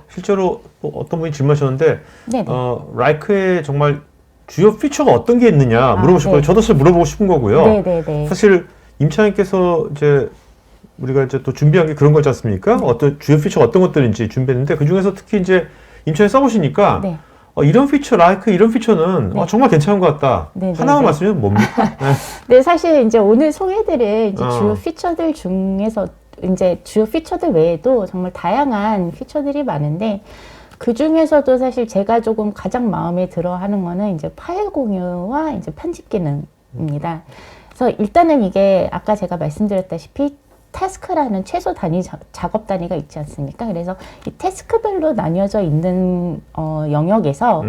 실제로 어떤 분이 질문하셨는데, 네네. 라이크의 정말 주요 피처가 어떤 게 있느냐 물어보실 거예요. 네. 저도 사실 물어보고 싶은 거고요. 네네네. 사실 임차인께서 이제 우리가 이제 또 준비한 게 그런 거지 않습니까? 어떤 주요 피처가 어떤 것들인지 준비했는데 그 중에서 특히 이제 임차인 써보시니까 네. 이런 피처, 라이크 이런 피처는 네. 정말 괜찮은 것 같다. 네네네. 하나만 말씀해주면 뭡니까? 네. 네, 사실 이제 오늘 소개해드릴 이제 어. 주요 피처들 중에서 이제 주요 피처들 외에도 정말 다양한 피처들이 많은데 그 중에서도 사실 제가 조금 가장 마음에 들어 하는 거는 이제 파일 공유와 이제 편집 기능입니다. 그래서 일단은 이게 아까 제가 말씀드렸다시피 태스크라는 최소 단위 작업 단위가 있지 않습니까? 그래서 이 태스크별로 나뉘어져 있는 영역에서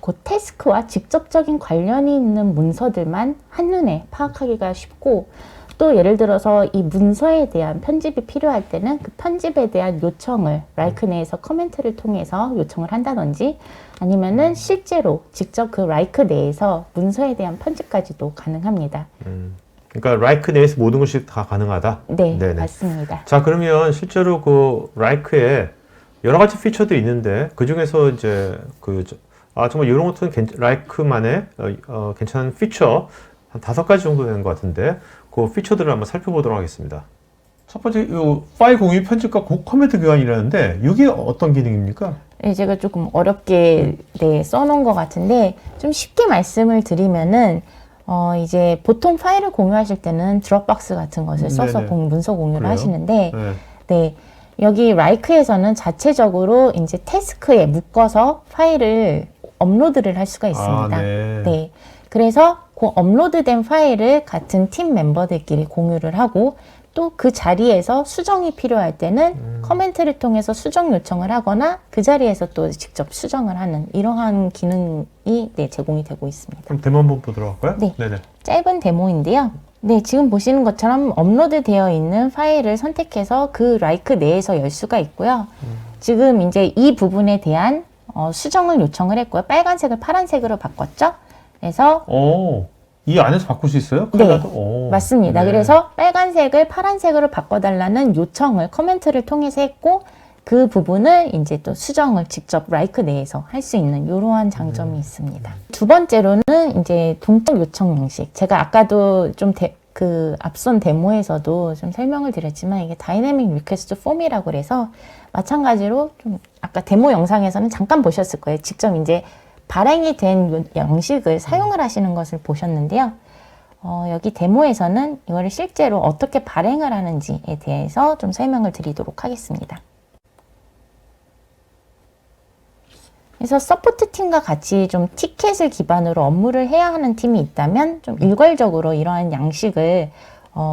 그 태스크와 직접적인 관련이 있는 문서들만 한눈에 파악하기가 쉽고 또 예를 들어서 이 문서에 대한 편집이 필요할 때는 그 편집에 대한 요청을 라이크 내에서 커멘트를 통해서 요청을 한다든지 아니면은 실제로 직접 그 라이크 내에서 문서에 대한 편집까지도 가능합니다. 그러니까 라이크 내에서 모든 것이 다 가능하다? 네, 네네. 맞습니다. 자, 그러면 실제로 그 라이크에 여러 가지 피처들이 있는데 그 중에서 이제 정말 이런 것들은 라이크만의 괜찮은 피처 한 5가지 정도 되는 것 같은데 그 피처들을 한번 살펴보도록 하겠습니다. 첫 번째, 이 파일 공유 편집과 코멘트 교환이라는데 이게 어떤 기능입니까? 네, 제가 조금 어렵게 써놓은 것 같은데 좀 쉽게 말씀을 드리면은 이제 보통 파일을 공유하실 때는 드롭박스 같은 것을 써서 문서 공유를 그래요? 하시는데 네. 네. 여기 라이크에서는 자체적으로 이제 태스크에 묶어서 파일을 업로드를 할 수가 있습니다. 네. 그래서 그 업로드된 파일을 같은 팀 멤버들끼리 공유를 하고 또 그 자리에서 수정이 필요할 때는 커멘트를 통해서 수정 요청을 하거나 그 자리에서 또 직접 수정을 하는 이러한 기능이 제공이 되고 있습니다. 그럼 데모 한번 보도록 할까요? 네. 네네. 짧은 데모인데요. 네, 지금 보시는 것처럼 업로드 되어 있는 파일을 선택해서 그 라이크 내에서 열 수가 있고요. 지금 이제 이 부분에 대한 수정을 요청을 했고요. 빨간색을 파란색으로 바꿨죠. 그래서 이 안에서 바꿀 수 있어요? 네, 오, 맞습니다. 네. 그래서 빨간색을 파란색으로 바꿔달라는 요청을 커멘트를 통해서 했고 그 부분을 이제 또 수정을 직접 라이크 내에서 할 수 있는 이러한 장점이 있습니다. 두 번째로는 이제 동적 요청 형식. 제가 아까도 좀 앞선 데모에서도 좀 설명을 드렸지만 이게 다이내믹 리퀘스트 폼이라고 그래서 마찬가지로 좀 아까 데모 영상에서는 잠깐 보셨을 거예요. 직접 이제 발행이 된 양식을 사용을 하시는 것을 보셨는데요. 여기 데모에서는 이거를 실제로 어떻게 발행을 하는지에 대해서 좀 설명을 드리도록 하겠습니다. 그래서 서포트 팀과 같이 좀 티켓을 기반으로 업무를 해야 하는 팀이 있다면 좀 일괄적으로 이러한 양식을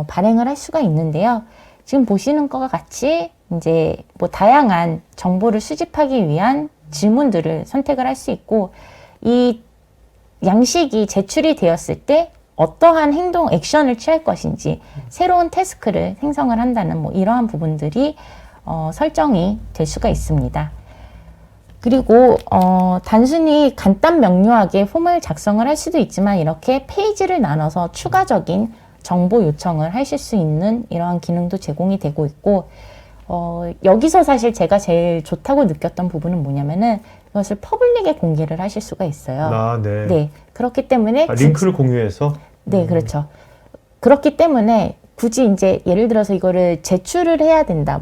발행을 할 수가 있는데요. 지금 보시는 것과 같이 이제 뭐 다양한 정보를 수집하기 위한 질문들을 선택을 할 수 있고 이 양식이 제출이 되었을 때 어떠한 행동, 액션을 취할 것인지 새로운 태스크를 생성을 한다는 뭐 이러한 부분들이 설정이 될 수가 있습니다. 그리고 단순히 간단 명료하게 폼을 작성을 할 수도 있지만 이렇게 페이지를 나눠서 추가적인 정보 요청을 하실 수 있는 이러한 기능도 제공이 되고 있고 여기서 사실 제가 제일 좋다고 느꼈던 부분은 뭐냐면은 이것을 퍼블릭에 공개를 하실 수가 있어요. 네. 네. 그렇기 때문에 링크를 공유해서? 네, 그렇죠. 그렇기 때문에 굳이 이제 예를 들어서 이거를 제출을 해야 된다.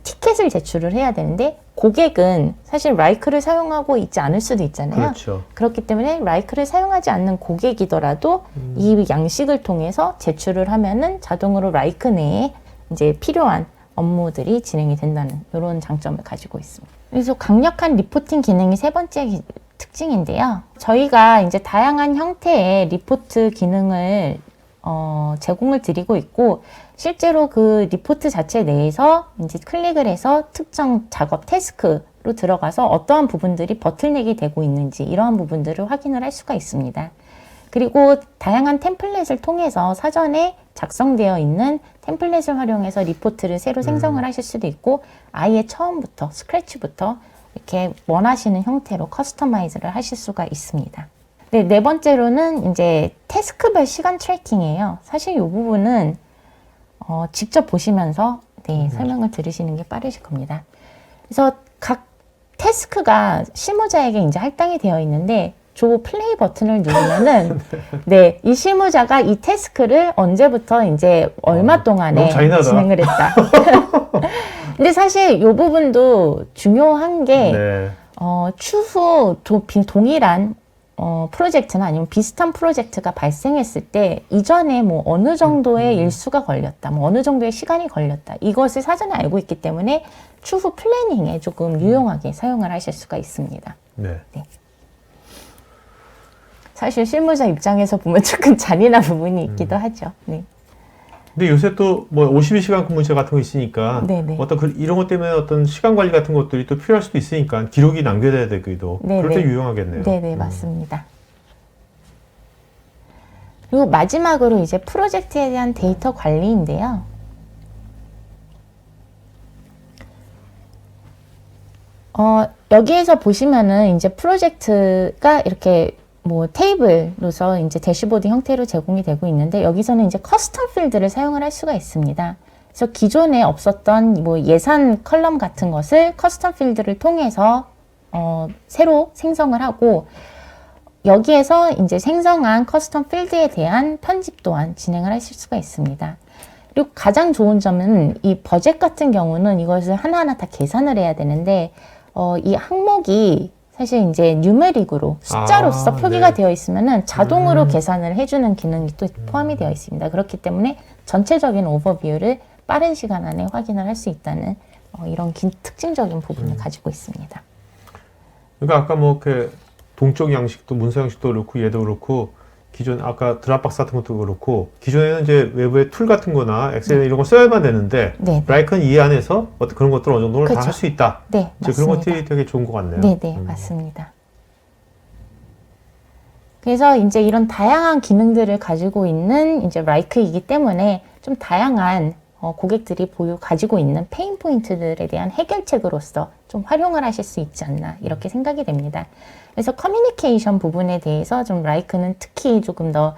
티켓을 제출을 해야 되는데 고객은 사실 라이크를 사용하고 있지 않을 수도 있잖아요. 그렇죠. 그렇기 때문에 라이크를 사용하지 않는 고객이더라도 이 양식을 통해서 제출을 하면은 자동으로 라이크 내에 이제 필요한 업무들이 진행이 된다는 이런 장점을 가지고 있습니다. 그래서 강력한 리포팅 기능이 세 번째 특징인데요. 저희가 이제 다양한 형태의 리포트 기능을 제공을 드리고 있고 실제로 그 리포트 자체 내에서 이제 클릭을 해서 특정 작업 태스크로 들어가서 어떠한 부분들이 버틀넥이 되고 있는지 이러한 부분들을 확인을 할 수가 있습니다. 그리고 다양한 템플릿을 통해서 사전에 작성되어 있는 템플릿을 활용해서 리포트를 새로 생성을 하실 수도 있고 아예 처음부터 스크래치부터 이렇게 원하시는 형태로 커스터마이즈를 하실 수가 있습니다. 네, 네 번째로는 이제 태스크별 시간 트래킹이에요. 사실 이 부분은 직접 보시면서 설명을 들으시는 게 빠르실 겁니다. 그래서 각 태스크가 실무자에게 이제 할당이 되어 있는데 조 플레이 버튼을 누르면은 이 실무자가 이 태스크를 언제부터 이제 얼마 동안에 진행을 했다. 근데 사실 이 부분도 중요한 게 추후 동일한 프로젝트나 아니면 비슷한 프로젝트가 발생했을 때 이전에 뭐 어느 정도의 일수가 걸렸다, 뭐 어느 정도의 시간이 걸렸다, 이것을 사전에 알고 있기 때문에 추후 플래닝에 조금 유용하게 사용을 하실 수가 있습니다. 네. 사실 실무자 입장에서 보면 조금 잔인한 부분이 있기도 하죠. 네. 근데 요새 또 뭐 52시간 근무제 같은 거 있으니까 어떤 이런 것 때문에 어떤 시간 관리 같은 것들이 또 필요할 수도 있으니까 기록이 남겨져야 되기도 그럴 때 유용하겠네요. 네네 맞습니다. 그리고 마지막으로 이제 프로젝트에 대한 데이터 관리인데요. 여기에서 보시면은 이제 프로젝트가 이렇게 뭐 테이블로서 이제 대시보드 형태로 제공이 되고 있는데 여기서는 이제 커스텀 필드를 사용을 할 수가 있습니다. 그래서 기존에 없었던 뭐 예산 컬럼 같은 것을 커스텀 필드를 통해서 새로 생성을 하고 여기에서 이제 생성한 커스텀 필드에 대한 편집 또한 진행을 하실 수가 있습니다. 그리고 가장 좋은 점은 이 버젯 같은 경우는 이것을 하나하나 다 계산을 해야 되는데 이 항목이 사실 이제 뉴메릭으로 숫자로서 표기가 되어 있으면은 자동으로 계산을 해주는 기능이 또 포함이 되어 있습니다. 그렇기 때문에 전체적인 오버뷰를 빠른 시간 안에 확인을 할 수 있다는 이런 특징적인 부분을 가지고 있습니다. 그러니까 아까 뭐 그 동적 양식도 문서 양식도 그렇고 얘도 그렇고 기존 아까 드랍박스 같은 것도 그렇고 기존에는 이제 외부의 툴 같은 거나 엑셀 이런 거 써야만 되는데 라이크는 이 안에서 어떤 그런 것들 어느 정도는 다 할 수 있다. 네, 맞습니다. 그런 것들이 되게 좋은 것 같네요. 네, 맞습니다. 그래서 이제 이런 다양한 기능들을 가지고 있는 이제 라이크이기 때문에 좀 다양한 고객들이 가지고 있는 페인 포인트들에 대한 해결책으로서 좀 활용을 하실 수 있지 않나 이렇게 생각이 됩니다. 그래서 커뮤니케이션 부분에 대해서 좀 라이크는 특히 조금 더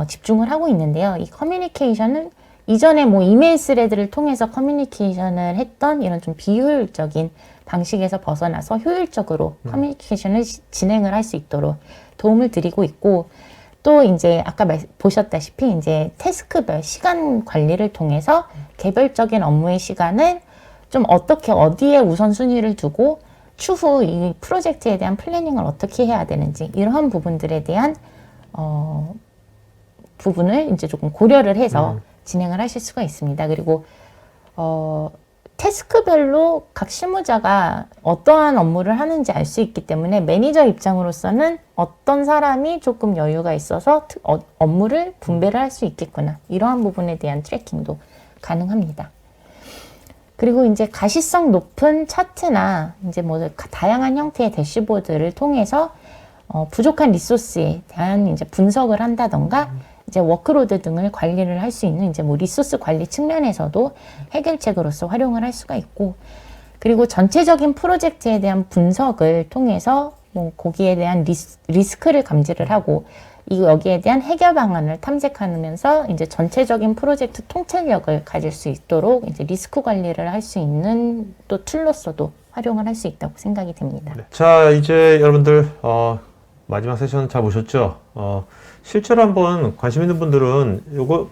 집중을 하고 있는데요. 이 커뮤니케이션은 이전에 뭐 이메일 스레드를 통해서 커뮤니케이션을 했던 이런 좀 비효율적인 방식에서 벗어나서 효율적으로 커뮤니케이션을 진행을 할 수 있도록 도움을 드리고 있고 또 이제 아까 보셨다시피 이제 태스크별 시간 관리를 통해서 개별적인 업무의 시간을 좀 어떻게 어디에 우선순위를 두고 추후 이 프로젝트에 대한 플래닝을 어떻게 해야 되는지 이러한 부분들에 대한 부분을 이제 조금 고려를 해서 진행을 하실 수가 있습니다. 그리고 태스크별로 각 실무자가 어떠한 업무를 하는지 알 수 있기 때문에 매니저 입장으로서는 어떤 사람이 조금 여유가 있어서 업무를 분배를 할 수 있겠구나 이러한 부분에 대한 트래킹도 가능합니다. 그리고 이제 가시성 높은 차트나 이제 뭐 다양한 형태의 대시보드를 통해서 부족한 리소스에 대한 이제 분석을 한다던가 이제 워크로드 등을 관리를 할 수 있는 이제 뭐 리소스 관리 측면에서도 해결책으로서 활용을 할 수가 있고 그리고 전체적인 프로젝트에 대한 분석을 통해서 뭐 거기에 대한 리스크를 감지를 하고 여기에 대한 해결 방안을 탐색하면서 이제 전체적인 프로젝트 통찰력을 가질 수 있도록 이제 리스크 관리를 할 수 있는 또 툴로서도 활용을 할 수 있다고 생각이 됩니다. 자, 이제 여러분들 마지막 세션 잘 보셨죠? 실제로 한번 관심 있는 분들은 요거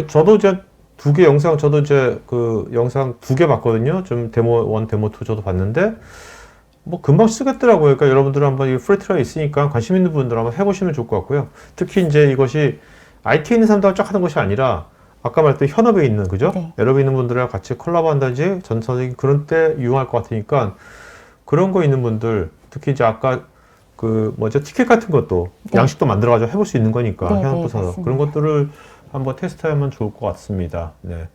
저도 이제 두 개 영상 저도 이제 그 영상 2개 봤거든요. 좀 데모 1, 데모 2 저도 봤는데 뭐 금방 쓰겠더라고요. 그러니까 여러분들은 한번 이 프리 트라이 있으니까 관심 있는 분들 한번 해보시면 좋을 것 같고요. 특히 이제 이것이 IT에 있는 사람들 쫙 하는 것이 아니라 아까 말했던 현업에 있는 그죠? 현업에 있는 분들이랑 같이 콜라보한다든지 전선적인 그런 때 유용할 것 같으니까 그런 거 있는 분들 특히 이제 아까 그 뭐죠 티켓 같은 것도 양식도 만들어가지고 해볼 수 있는 거니까 현업부서 그런 것들을 한번 테스트하면 좋을 것 같습니다. 네.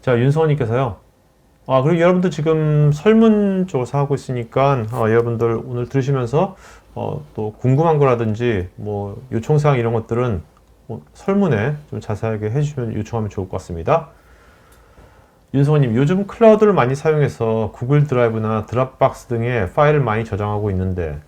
자 윤성원님께서요. 그리고 여러분들 지금 설문조사 하고 있으니까 여러분들 오늘 들으시면서 또 궁금한 거라든지 뭐 요청사항 이런 것들은 설문에 좀 자세하게 해주시면 요청하면 좋을 것 같습니다. 윤성원님, 요즘 클라우드를 많이 사용해서 구글 드라이브나 드랍박스 등의 파일을 많이 저장하고 있는데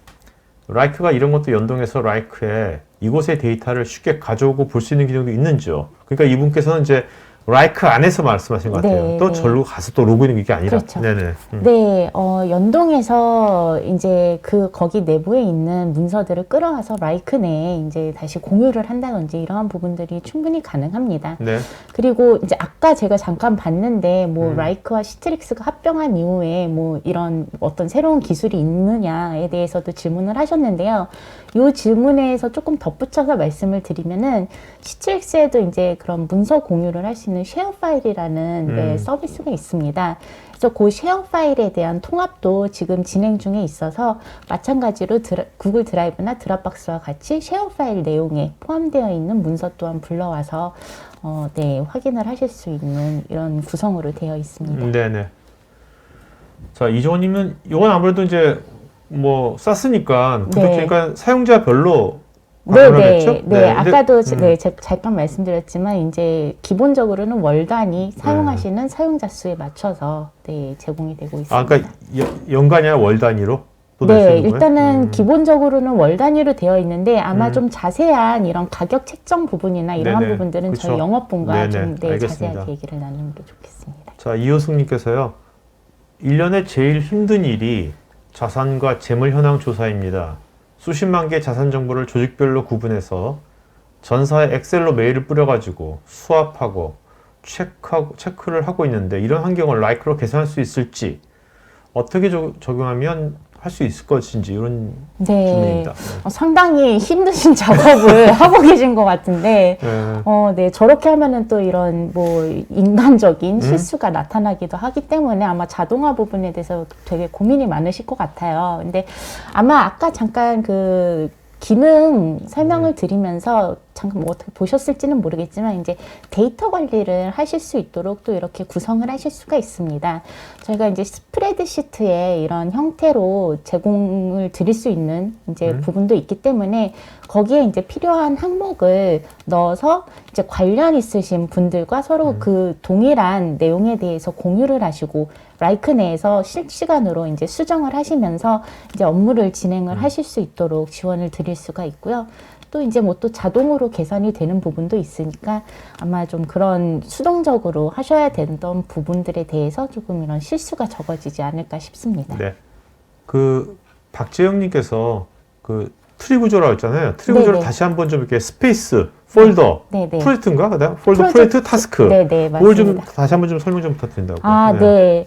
라이크가 이런 것도 연동해서 라이크에 이곳의 데이터를 쉽게 가져오고 볼 수 있는 기능도 있는지요? 그러니까 이분께서는 이제 라이크 안에서 말씀하신 것 같아요. 네, 또 네. 절로 가서 또 로그인 이게 아니라. 그렇죠. 네네. 네, 연동해서 이제 거기 내부에 있는 문서들을 끌어와서 라이크 내에 이제 다시 공유를 한다든지 이러한 부분들이 충분히 가능합니다. 네. 그리고 이제 아까 제가 잠깐 봤는데 뭐 라이크와 시트릭스가 합병한 이후에 뭐 이런 어떤 새로운 기술이 있느냐에 대해서도 질문을 하셨는데요. 이 질문에서 조금 덧붙여서 말씀을 드리면은 시트릭스에도 이제 그런 문서 공유를 할 수 있는 쉐어 파일이라는 네, 서비스가 있습니다. 그래서 그 쉐어 파일에 대한 통합도 지금 진행 중에 있어서 마찬가지로 구글 드라이브나 드랍박스와 같이 쉐어 파일 내용에 포함되어 있는 문서 또한 불러와서 네, 확인을 하실 수 있는 이런 구성으로 되어 있습니다. 네네. 자, 이종호님은 이건 아무래도 이제 뭐 쌌으니까 구독자니까 사용자별로 가능하겠죠? 네. 아까도 네, 제가 잠깐 말씀드렸지만 이제 기본적으로는 월 단위 사용하시는 사용자 수에 맞춰서 네, 제공이 되고 있습니다. 아, 그러니까 연간이 아니라 월 단위로 또 낼 수 네, 있는 거예요? 일단은 기본적으로는 월 단위로 되어 있는데 아마 좀 자세한 이런 가격 책정 부분이나 이러한 네네. 부분들은 그쵸. 저희 영업본과 네네. 좀 네, 알겠습니다. 자세하게 얘기를 나누면 좋겠습니다. 자, 이호승님께서요. 1년에 제일 힘든 일이 자산과 재물 현황 조사입니다. 수십만 개의 자산 정보를 조직별로 구분해서 전사에 엑셀로 메일을 뿌려가지고 수합하고 체크를 하고 있는데 이런 환경을 라이크로 개선할 수 있을지 어떻게 적용하면 할 수 있을 것인지 이런 질문입니다. 상당히 힘드신 작업을 하고 계신 것 같은데, 네, 저렇게 하면은 또 이런 뭐 인간적인 실수가 나타나기도 하기 때문에 아마 자동화 부분에 대해서 되게 고민이 많으실 것 같아요. 근데 아마 아까 잠깐 그 기능 설명을 드리면서 잠깐 뭐 어떻게 보셨을지는 모르겠지만 이제 데이터 관리를 하실 수 있도록 또 이렇게 구성을 하실 수가 있습니다. 저희가 이제 스프레드시트에 이런 형태로 제공을 드릴 수 있는 이제 부분도 있기 때문에 거기에 이제 필요한 항목을 넣어서 이제 관련 있으신 분들과 서로 그 동일한 내용에 대해서 공유를 하시고 라이크 내에서 실시간으로 이제 수정을 하시면서 이제 업무를 진행을 하실 수 있도록 지원을 드릴 수가 있고요. 또 이제 뭐 또 자동으로 계산이 되는 부분도 있으니까 아마 좀 그런 수동적으로 하셔야 되던 부분들에 대해서 조금 이런 실수가 적어지지 않을까 싶습니다. 네. 그 박재영님께서 그 트리 구조라고 했잖아요. 트리 구조를 다시 한번 좀 이렇게 스페이스, 폴더, 프로젝트인가? 그다음 폴더, 프로젝트, 타스크. 네네, 맞습니다. 그걸 좀 다시 한번 좀 설명 좀 부탁드린다고. 네.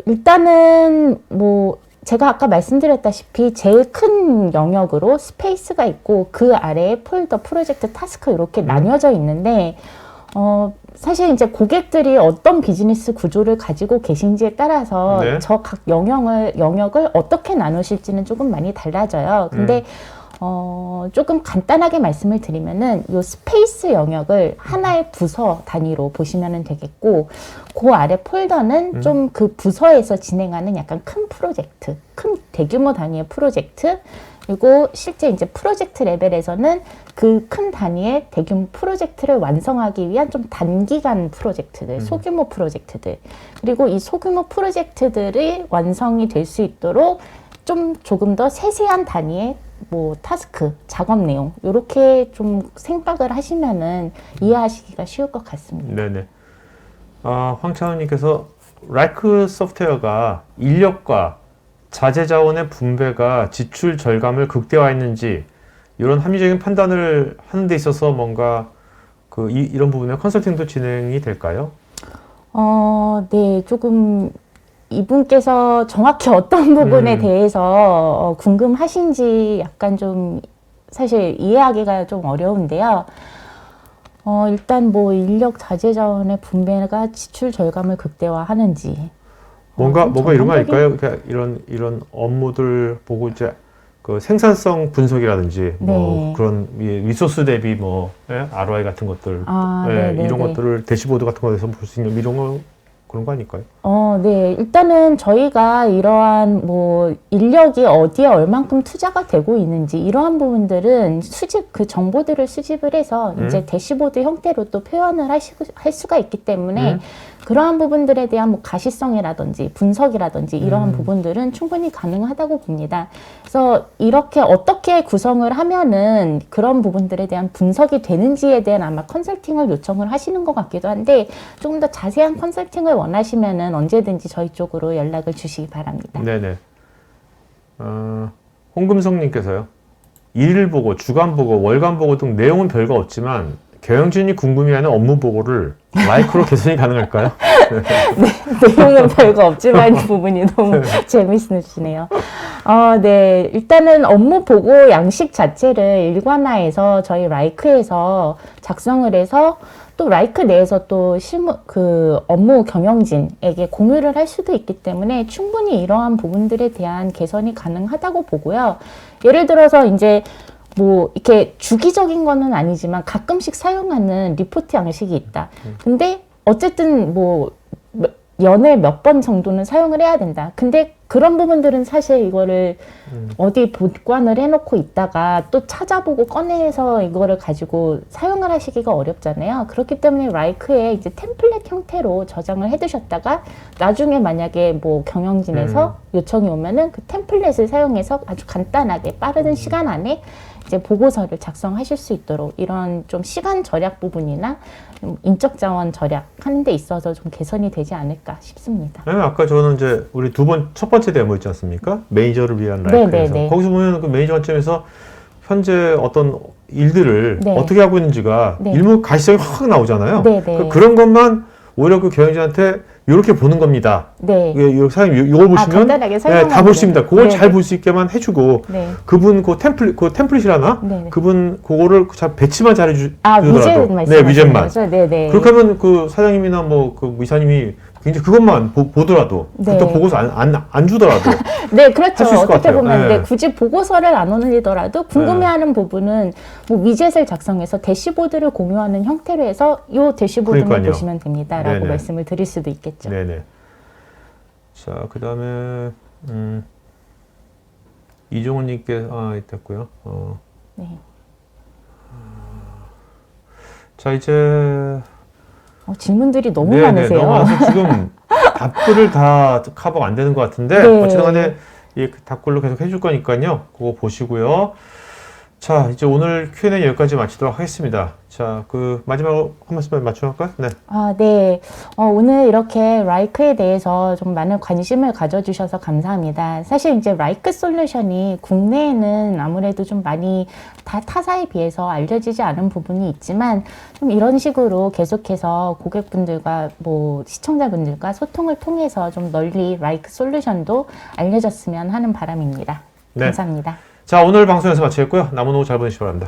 일단은 뭐 제가 아까 말씀드렸다시피 제일 큰 영역으로 스페이스가 있고 그 아래에 폴더, 프로젝트, 타스크 이렇게 나뉘어져 있는데 사실 이제 고객들이 어떤 비즈니스 구조를 가지고 계신지에 따라서 저 각 영역을 어떻게 나누실지는 조금 많이 달라져요. 근데 조금 간단하게 말씀을 드리면은 요 스페이스 영역을 하나의 부서 단위로 보시면 되겠고, 그 아래 폴더는 좀 그 부서에서 진행하는 약간 큰 프로젝트, 큰 대규모 단위의 프로젝트, 그리고 실제 이제 프로젝트 레벨에서는 그 큰 단위의 대규모 프로젝트를 완성하기 위한 좀 단기간 프로젝트들, 소규모 프로젝트들, 그리고 이 소규모 프로젝트들이 완성이 될 수 있도록 조금 더 세세한 단위의 뭐 타스크, 작업 내용 이렇게 좀 생각을 하시면은 이해하시기가 쉬울 것 같습니다. 네네. 황찬호님께서 라이크 소프트웨어가 인력과 자재 자원의 분배가 지출 절감을 극대화했는지 이런 합리적인 판단을 하는 데 있어서 뭔가 이런 부분에 컨설팅도 진행이 될까요? 네, 조금 이분께서 정확히 어떤 부분에 대해서 궁금하신지 약간 좀 사실 이해하기가 좀 어려운데요. 일단 뭐 인력 자재 자원의 분배가 지출 절감을 극대화하는지 뭐가 이런 거 아닐까요? 그러니까 이런 업무들 보고 이제 그 생산성 분석이라든지 뭐 그런 리소스 대비 ROI 같은 것들 이런 것들을 대시보드 같은 거에서 볼 수 있는 이런 거 그런 거 아닐까요? 네. 일단은 저희가 이러한 뭐 인력이 어디에 얼만큼 투자가 되고 있는지 이러한 부분들은 그 정보들을 수집을 해서 이제 대시보드 형태로 또 표현을 할 수가 있기 때문에 그러한 부분들에 대한 뭐 가시성이라든지 분석이라든지 이러한 부분들은 충분히 가능하다고 봅니다. 그래서 이렇게 어떻게 구성을 하면은 그런 부분들에 대한 분석이 되는지에 대한 아마 컨설팅을 요청을 하시는 것 같기도 한데 조금 더 자세한 컨설팅을 원하시면은 언제든지 저희 쪽으로 연락을 주시기 바랍니다. 네네. 홍금성님께서요. 일일 보고, 주간 보고, 월간 보고 등 내용은 별거 없지만 경영진이 궁금해하는 업무 보고를 라이크로 개선이 가능할까요? 내용은 별거 없지만 이 부분이 너무 재밌으시네요. 네. 일단은 업무 보고 양식 자체를 일관화해서 저희 라이크에서 작성을 해서 또 라이크 내에서 또 업무 경영진에게 공유를 할 수도 있기 때문에 충분히 이러한 부분들에 대한 개선이 가능하다고 보고요. 예를 들어서 이제 뭐 이렇게 주기적인 거는 아니지만 가끔씩 사용하는 리포트 양식이 있다. 근데 어쨌든 뭐 연에 몇 번 정도는 사용을 해야 된다. 근데 그런 부분들은 사실 이거를 어디 보관을 해놓고 있다가 또 찾아보고 꺼내서 이거를 가지고 사용을 하시기가 어렵잖아요. 그렇기 때문에 라이크에 이제 템플릿 형태로 저장을 해두셨다가 나중에 만약에 뭐 경영진에서 요청이 오면은 그 템플릿을 사용해서 아주 간단하게 빠른 시간 안에 이제 보고서를 작성하실 수 있도록 이런 좀 시간 절약 부분이나 인적 자원 절약하는 데 있어서 좀 개선이 되지 않을까 싶습니다. 네, 아까 저는 이제 우리 첫 번째 데모 있지 않습니까? 매니저를 위한 라이크에서 네네네. 거기서 보면 그 매니저 관점에서 현재 어떤 일들을 네. 어떻게 하고 있는지가 네. 일목 가시성이 확 나오잖아요. 네네. 그런 것만 오히려 그 경영진한테 이렇게 보는 겁니다. 네. 사장님 이걸 보시면 간단하게 다 볼 수 있습니다. 그걸 네네. 잘 볼 수 있게만 해주고 네. 그분 그 템플릿이라나 네네. 그분 그거를 잘 배치만 잘해주더라도 위젯 네, 말씀하시는 위젯만. 거죠? 네네. 그렇게 하면 그 사장님이나 뭐 그 이사님이 굉장히 그것만 보더라도 네. 또 보고서 안 주더라도 네, 그렇죠. 할수 있을 것 어떻게 같아요. 보면 네. 네, 굳이 보고서를 안 올리더라도 궁금해하는 부분은 뭐 위젯을 작성해서 대시보드를 공유하는 형태로 해서 이 대시보드만 그러니까요. 보시면 됩니다라고 네네. 말씀을 드릴 수도 있겠죠. 네네. 자, 그 다음에 이종훈님께 있었고요. 네. 자, 이제 질문들이 너무 네네, 많으세요. 너무 많아서 지금 답글을 다 커버가 안 되는 것 같은데 네. 어쨌든 간에 이 답글로 계속 해줄 거니까요. 그거 보시고요. 자, 이제 오늘 Q&A 여기까지 마치도록 하겠습니다. 자, 그 마지막으로 한 말씀 맞춰볼까요? 네. 네. 오늘 이렇게 라이크에 대해서 좀 많은 관심을 가져주셔서 감사합니다. 사실 이제 라이크 솔루션이 국내에는 아무래도 좀 많이 타사에 비해서 알려지지 않은 부분이 있지만 좀 이런 식으로 계속해서 고객분들과 뭐 시청자분들과 소통을 통해서 좀 널리 라이크 솔루션도 알려졌으면 하는 바람입니다. 네. 감사합니다. 자, 오늘 방송에서 마치겠고요. 남은 오후 잘 보내시기 바랍니다.